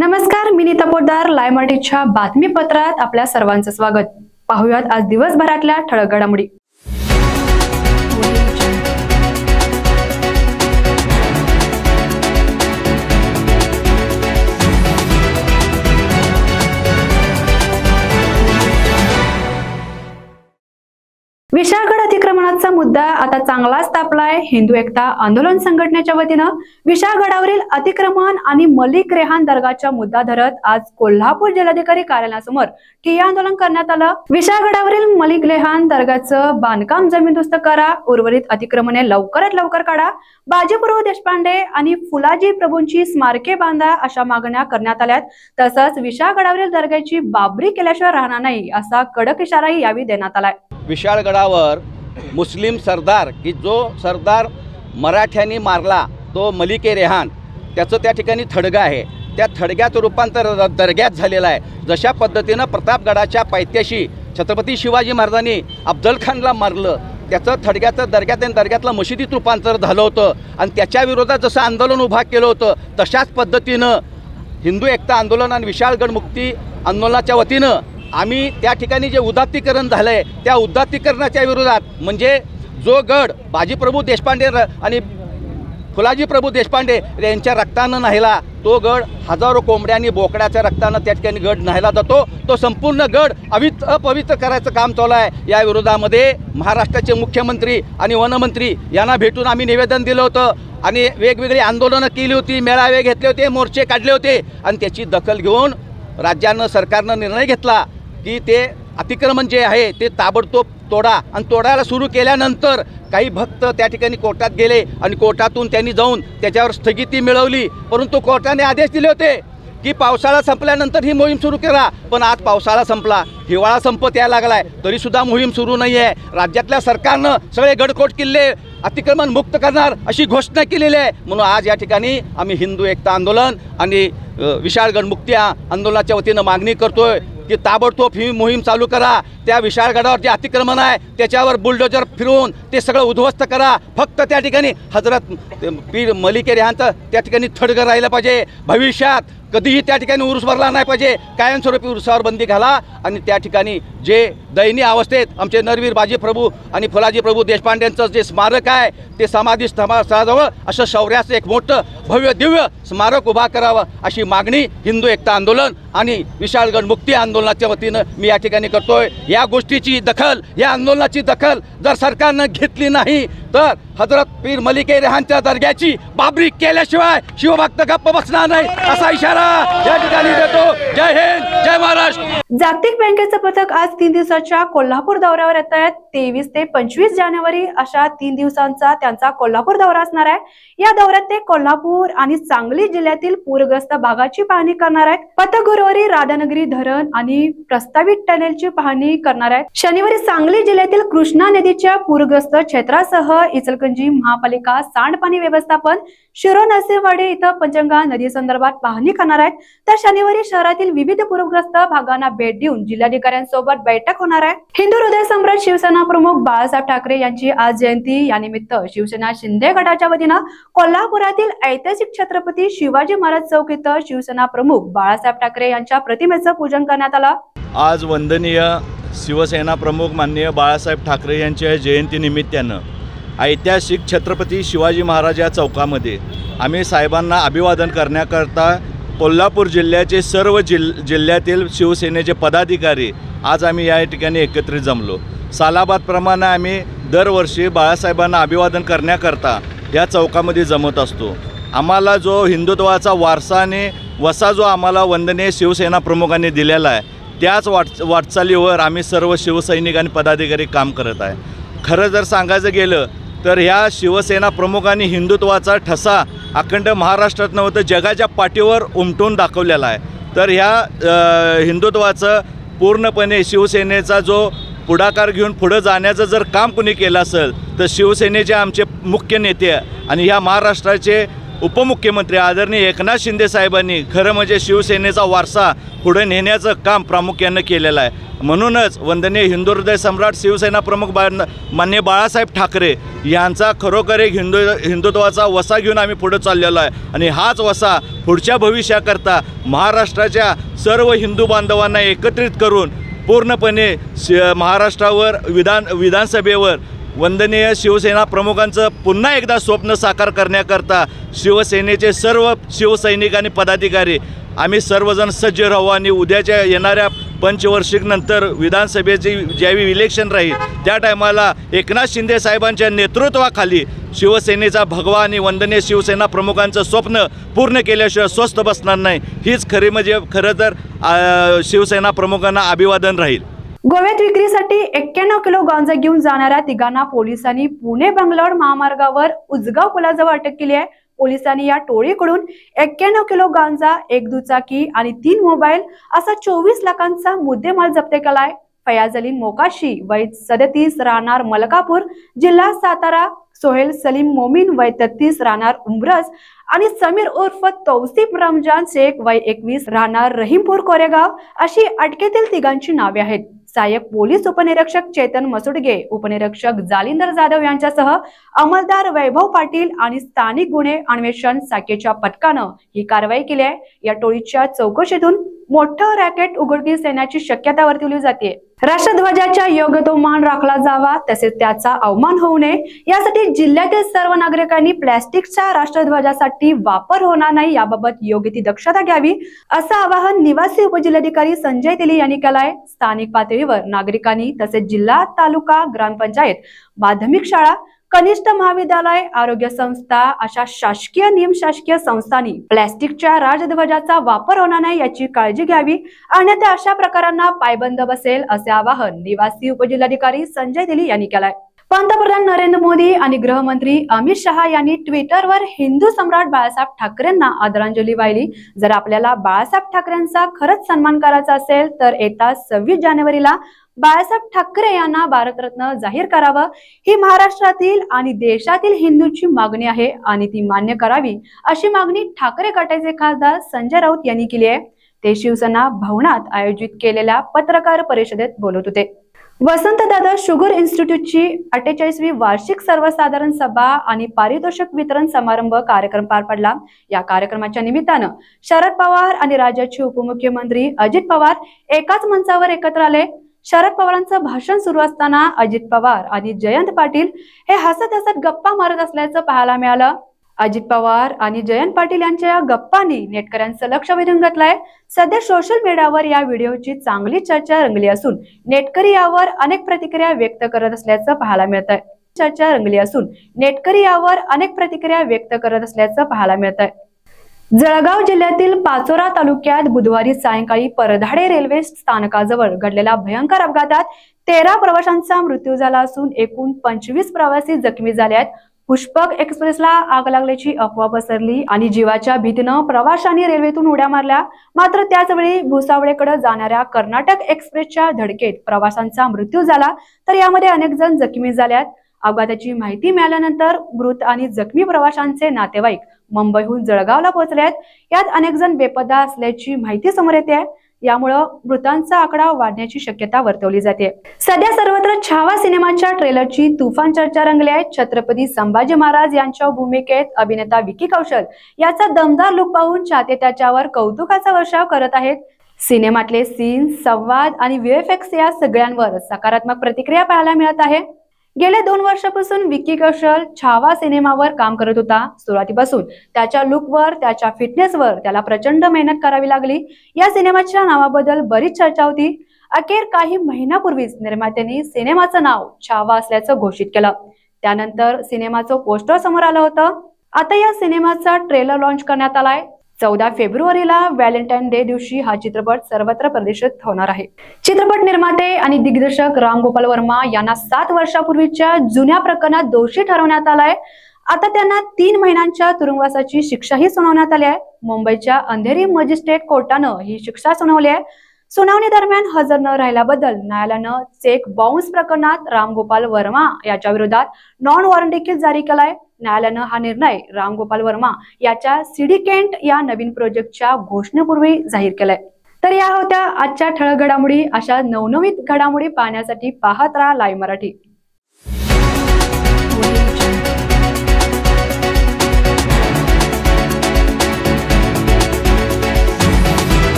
नमस्कार, मी नीता पोद्दार लाईव्ह मराठीच्या बातमीपत्रात आपल्या सर्वांचं स्वागत। पाहूयात आज दिवसभरातल्या ठळक घडामोडी। विशाळगड अतिक्रमणाचा मुद्दा आता चांगलाच तापलाय। हिंदू एकता आंदोलन संघटनेच्या वतीनं विशाळगडावरील अतिक्रमण आणि मलिक रेहान दर्गाचा मुद्दा धरत आज कोल्हापूर जिल्हाधिकारी कार्यालयासमोर ठिय्या आंदोलन करण्यात आलं। विशाळगडावरील मलिक रेहान दर्गाचं बांधकाम जमीनदोस्त करा, उर्वरित अतिक्रमणे लवकरात लवकर काढा, बाजीप्रभू देशपांडे आणि फुलाजी प्रभूंची स्मारके बांधा अशा मागण्या करण्यात आल्यात। तसंच विशाळगडावरील दर्गाची बाबरी केल्याशिवाय राहणार नाही असा कडक इशाराही यावेळी देण्यात आलाय। विशाळगडावर मुस्लिम सरदार की जो सरदार मराठ्यांनी मारला तो मलिक रेहान, त्याचं त्या ठिकाणी थडगा आहे, त्या थडग्याचं रूपांतर दर्ग्यात झालेलं आहे। जशा पद्धतीनं प्रतापगडाच्या पायथ्याशी छत्रपती शिवाजी महाराजांनी अफजल खानला मारलं, त्याचं थडग्याचं दर्ग्यातलं मशिदीत रूपांतर झालं होतं आणि त्याच्या विरोधात जसं आंदोलन उभा केलं होतं तशाच पद्धतीनं हिंदू एकता आंदोलन आणि विशाळगड मुक्ती आंदोलनाच्या वतीनं आम्ही त्या ठिकाणी जे उदात्तीकरण झालं आहे त्या उदात्तीकरणाच्या विरोधात, म्हणजे जो गड बाजीप्रभू देशपांडे आणि फुलाजी प्रभू देशपांडे यांच्या रक्तानं न्हायला, तो गड हजारो कोंबड्यांनी बोकड्याच्या रक्तानं त्या ठिकाणी गड न्हायला जातो, तो संपूर्ण गड अपवित्र करायचं काम चालू आहे। या विरोधामध्ये महाराष्ट्राचे मुख्यमंत्री आणि वनमंत्री यांना भेटून आम्ही निवेदन दिलं होतं आणि वेगवेगळी आंदोलनं केली होती, मेळावे घेतले होते, मोर्चे काढले होते आणि त्याची दखल घेऊन राज्यानं सरकारनं निर्णय घेतला की ते अतिक्रमण जे आहे ते ताबडतोब तोडा आणि तोडायला सुरू केल्यानंतर काही भक्त त्या ठिकाणी कोर्टात गेले आणि कोर्टातून त्यांनी जाऊन त्याच्यावर स्थगिती मिळवली। परंतु कोर्टाने आदेश दिले होते की पावसाळा संपल्यानंतर ही मोहीम सुरू करा, पण आज पावसाळा संपला, हिवाळा संपत यायला लागलाय तरीसुद्धा मोहीम सुरू नाही आहे। राज्यातल्या सरकारनं सगळे गडकोट किल्ले अतिक्रमण मुक्त करणार अशी घोषणा केलेली आहे। म्हणून आज या ठिकाणी आम्ही हिंदू एकता आंदोलन आणि विशाळगड मुक्ती आंदोलनाच्या वतीनं मागणी करतोय की ताबडतोब ही मोहीम चालू करा। त्या विशाळगडावर जे अतिक्रमण आहे त्याच्यावर बुलडोजर फिरवून ते सगळं उद्ध्वस्त करा। फक्त त्या ठिकाणी हजरत पीर मलिक रेहानचं त्या ठिकाणी थडगं राहिलं पाहिजे, भविष्यात कधीही त्या ठिकाणी उरूस भरला नाही पाहिजे, कायमस्वरूपी उरुसावर बंदी घाला आणि त्या ठिकाणी जे दयनीय अवस्थेत आमचे नरवीर बाजीप्रभू आणि फुलाजी प्रभू देशपांडेंचं जे स्मारक आहे ते समाधी स्थळाजवळ असं शौर्याचं एक मोठं भव्य दिव्य स्मारक उभा करावं अशी मागणी हिंदू एकता आंदोलन आणि विशाळगड मुक्ती आंदोलनाच्या वतीनं मी या ठिकाणी करतोय। या गोष्टीची दखल, या आंदोलनाची दखल जर सरकारनं घेतली नाही तर हजरत पीर मलिक रेहानच्या दर्ग्याची बाबरी केल्याशिवाय शिवभक्त गप्प बसणार नाही असा इशारा या ठिकाणी देतो। जय हिंद, जय महाराष्ट्र। जागतिक बँकेचं पथक आज 3 दिवसाच्या कोल्हापूर दौऱ्यावर येत आहेत। 23 ते 25 जानेवारी अशा 3 दिवसांचा त्यांचा कोल्हापूर दौरा असणार आहे। या दौऱ्यात ते कोल्हापूर आणि सांगली जिल्ह्यातील पूरग्रस्त भागाची पाहणी करणार आहेत। पथक गुरुवारी राधानगरी धरण आणि प्रस्तावित टनेलची पाहणी करणार आहेत। शनिवारी सांगली जिल्ह्यातील कृष्णा नदीच्या पूरग्रस्त क्षेत्रासह इचलकरंजी महापालिका सांडपाणी व्यवस्थापन, शिरो नरसिंहवाडी इथं पंचगंगा नदी संदर्भात पाहणी करणार आहेत। तर शनिवारी शहरातील विविध पूरग्रस्त भागांना भेट देऊन जिल्हाधिकाऱ्यांसोबत बैठक होणार आहे। हिंदू हृदय सम्राट शिवसेना प्रमुख बाळासाहेब ठाकरे यांची आज जयंती, या निमित्त शिवसेना शिंदे गटाच्या वतीनं कोल्हापुरातील ऐतिहासिक छत्रपती शिवाजी महाराज चौक इथं शिवसेना प्रमुख बाळासाहेब ठाकरे यांच्या प्रतिमेचं पूजन करण्यात आलं। आज वंदनीय शिवसेना प्रमुख माननीय बाळासाहेब ठाकरे यांच्या जयंतीनिमित्तानं ऐतिहासिक छत्रपती शिवाजी महाराज या चौकामध्ये आम्ही साहेबांना अभिवादन करण्याकरता कोल्हापूर जिल्ह्याचे सर्व जिल्ह्यातील शिवसेनेचे पदाधिकारी आज आम्ही या ठिकाणी एकत्रित जमलो। सालाबादप्रमाणे आम्ही दरवर्षी बाळासाहेबांना अभिवादन करण्याकरता या चौकामध्ये जमत असतो। आम्हाला जो हिंदुत्वाचा वारसा आणि वसा जो आम्हाला वंदनीय शिवसेना प्रमुखांनी दिलेला आहे त्याच वाटचालीवर आम्ही सर्व शिवसैनिक आणि पदाधिकारी काम करत आहे। खरं जर सांगायचं गेलं तर ह्या शिवसेना प्रमुखांनी हिंदुत्वाचा ठसा अखंड महाराष्ट्रात नव्हतं जगाच्या पाठीवर उमटून दाखवलेला आहे। तर ह्या हिंदुत्वाचं पूर्णपणे शिवसेनेचा जो पुढाकार घेऊन पुढे जाण्याचं जर काम कुणी केलं असेल तर शिवसेनेचे आमचे मुख्य नेते आणि ह्या महाराष्ट्राचे उपमुख्यमंत्री आदरणीय एकनाथ शिंदे साहेबांनी खरं म्हणजे शिवसेनेचा वारसा पुढे नेण्याचं काम प्रामुख्यानं केलेलं आहे। म्हणूनच वंदनीय हिंदू हृदय सम्राट शिवसेना प्रमुख माननीय बाळासाहेब ठाकरे यांचा खरोखर एक हिंदुत्वाचा वसा घेऊन आम्ही पुढे चाललेलो आहे आणि हाच वसा पुढच्या भविष्याकरता महाराष्ट्राच्या सर्व हिंदू बांधवांना एकत्रित करून पूर्णपणे महाराष्ट्रावर विधानसभेवर वंदनीय शिवसेना प्रमुखांचं पुन्हा एकदा स्वप्न साकार करण्याकरता शिवसेनेचे सर्व शिवसैनिक आणि पदाधिकारी आम्ही सर्वजण सज्ज राहू आणि उद्याच्या येणाऱ्या पंचवार्षिकनंतर विधानसभेची ज्यावेळी इलेक्शन राहील त्या टायमाला एकनाथ शिंदे साहेबांच्या नेतृत्वाखाली शिवसेनेचा भगवा आणि वंदनीय शिवसेना प्रमुखांचं स्वप्न पूर्ण केल्याशिवाय स्वस्थ बसणार नाही। हीच खरी म्हणजे खरं तर शिवसेना प्रमुखांना अभिवादन राहील। गोव्यात विक्रीसाठी 91 किलो गांजा घेऊन जाणाऱ्या तिघांना पोलिसांनी पुणे बंगलोर महामार्गावर उजगाव पुलाजवळ अटक केली आहे। पोलिसांनी या टोळीकडून 91 किलो गांजा, एक दुचाकी आणि 3 मोबाईल असा 24 लाखांचा मुद्देमाल जप्त केलाय। फयाज अली मोकाशी वय 37 राहणार मलकापूर जिल्हा सातारा, सोहेल सलीम मोमीन वय 33 राहणार उमरस आणि समीर उर्फ तौसिफ रमजान शेख वय 21 राहणार रहीमपूर कोरेगाव अशी अटकेतील तिघांची नावे आहेत। सहाय्यक पोलीस उपनिरीक्षक चेतन मसुडगे, उपनिरीक्षक जालिंदर जाधव यांच्यासह अंमलदार वैभव पाटील आणि स्थानिक गुन्हे अन्वेषण शाखेच्या पथकानं ही कारवाई केली आहे। या टोळीच्या चौकशीतून मोठं रॅकेट उघडकीस येण्याची शक्यता वर्तवली जाते। राष्ट्रध्वजाच्या योग्य तो मान राखला जावा तसेच त्याचा अवमान होऊ नये यासाठी जिल्ह्यातील सर्व नागरिकांनी प्लॅस्टिकच्या राष्ट्रध्वजासाठी वापर होणार नाही याबाबत योग्य ती दक्षता घ्यावी असं आवाहन निवासी उपजिल्हाधिकारी संजय तेली यांनी केलंय। स्थानिक पातळीवर नागरिकांनी तसेच जिल्हा, तालुका, ग्रामपंचायत, माध्यमिक शाळा, कनिष्ठ महाविद्यालय, आरोग्य संस्था अशा शासकीय निमशासकीय संस्थांनी प्लॅस्टिकच्या राजध्वजाचा वापर होणार नाही याची काळजी घ्यावी अन्यथा अशा प्रकारांना पायबंद बसेल असे आवाहन निवासी उपजिल्हाधिकारी संजय तेली यांनी केलंय। पंतप्रधान नरेंद्र मोदी आणि गृहमंत्री अमित शहा यांनी ट्विटरवर हिंदू सम्राट बाळासाहेब ठाकरेंना आदरांजली वाहिली। जर आपल्याला बाळासाहेब ठाकरेंचा खरंच सन्मान करायचा असेल तर येत्या 26 जानेवारीला बाळासाहेब ठाकरे यांना भारतरत्न जाहीर करावं ही महाराष्ट्रातील आणि देशातील हिंदूंची मागणी आहे आणि ती मान्य करावी अशी मागणी ठाकरे गटाचे खासदार संजय राऊत यांनी केली आहे। ते शिवसेना भवनात आयोजित केलेल्या पत्रकार परिषदेत बोलत होते। वसंतदादा शुगर इन्स्टिट्यूटची 48वी वार्षिक सर्वसाधारण सभा आणि पारितोषिक वितरण समारंभ कार्यक्रम पार पडला। या कार्यक्रमाच्या निमित्तानं शरद पवार आणि राज्याचे उपमुख्यमंत्री अजित पवार एकाच मंचावर एकत्र आले। शरद पवारांचं भाषण सुरू असताना अजित पवार आणि जयंत पाटील हे हसत हसत गप्पा मारत असल्याचं पाहायला मिळालं। अजित पवार आणि जयंत पाटील यांच्या गप्पांनी नेटकऱ्यांचं लक्ष वेधून घेतलंय। सध्या सोशल मीडियावर या व्हिडिओची चांगली चर्चा रंगली असून नेटकरी यावर अनेक प्रतिक्रिया व्यक्त करत असल्याचं पाहायला मिळतंय। जळगाव जिल्ह्यातील पाचोरा तालुक्यात बुधवारी सायंकाळी परधाडे रेल्वे स्थानकाजवळ घडलेल्या भयंकर अपघातात 13 प्रवाशांचा मृत्यू झाला असून एकूण 25 प्रवासी जखमी झाले आहेत। पुष्पक एक्सप्रेसला आग लागल्याची अफवा पसरली आणि जीवाच्या भीतीनं प्रवाशांनी रेल्वेतून उड्या मारल्या। मात्र त्याचवेळी भुसावळेकडे जाणाऱ्या कर्नाटक एक्सप्रेसच्या धडकेत प्रवाशांचा मृत्यू झाला तर यामध्ये अनेक जण जखमी झाल्यात। अपघाताची माहिती मिळाल्यानंतर मृत आणि जखमी प्रवाशांचे नातेवाईक मुंबईहून जळगावला पोहोचले आहेत। यात अनेक जण बेपत्ता असल्याची माहिती समोर येते आहे। यामुळे मृतांचा आकडा वाढण्याची शक्यता वर्तवली जाते। सध्या सर्वत्र छावा सिनेमाच्या ट्रेलरची तुफान चर्चा रंगली आहे। छत्रपती संभाजी महाराज यांच्या भूमिकेत अभिनेता विकी कौशल याचा दमदार लुक पाहून चाहते त्याच्यावर कौतुकाचा वर्षाव करत आहेत। सिनेमातले सीन, संवाद आणि VFX या सगळ्यांवर सकारात्मक प्रतिक्रिया पाहायला मिळत आहे। गेल्या 2 वर्षापासून विकी कौशल छावा सिनेमावर काम करत होता। सुरुवातीपासून त्याच्या लुकवर, त्याच्या फिटनेसवर त्याला प्रचंड मेहनत करावी लागली। या सिनेमाच्या नावाबद्दल बरीच चर्चा होती। अखेर काही महिन्यापूर्वीच निर्मात्यांनी सिनेमाचं नाव छावा असल्याचं घोषित केलं। त्यानंतर सिनेमाचं पोस्टर समोर आलं होतं। आता या सिनेमाचा ट्रेलर लॉन्च करण्यात आलाय। 14 फेब्रुवारीला व्हॅलेंटाईन डे दिवशी हा चित्रपट सर्वत्र प्रदर्शित होणार आहे। चित्रपट निर्माते आणि दिग्दर्शक राम गोपाल वर्मा यांना 7 वर्षापूर्वीच्या जुन्या प्रकरणात दोषी ठरवण्यात आलाय। आता त्यांना 3 महिन्यांच्या तुरुंगवासाची शिक्षाही सुनावण्यात आली आहे। मुंबईच्या अंधेरी मजिस्ट्रेट कोर्टानं ही शिक्षा सुनावली आहे। सुनावणी दरम्यान हजर न राहिल्याबद्दल न्यायालयानं चेक बाउन्स प्रकरणात राम गोपाल वर्मा याच्या विरोधात नॉन वॉरंट देखील जारी केलाय। न्यायालयानं हा निर्णय राम गोपाल वर्मा याच्या सिडी केंट या नवीन प्रोजेक्टच्या घोषणेपूर्वी जाहीर केलाय. तर या होत्या आजच्या ठळक घडामोडी. अशा नवनवीन घडामोडी पाहण्यासाठी पाहत राहा लाईव्ह मराठी.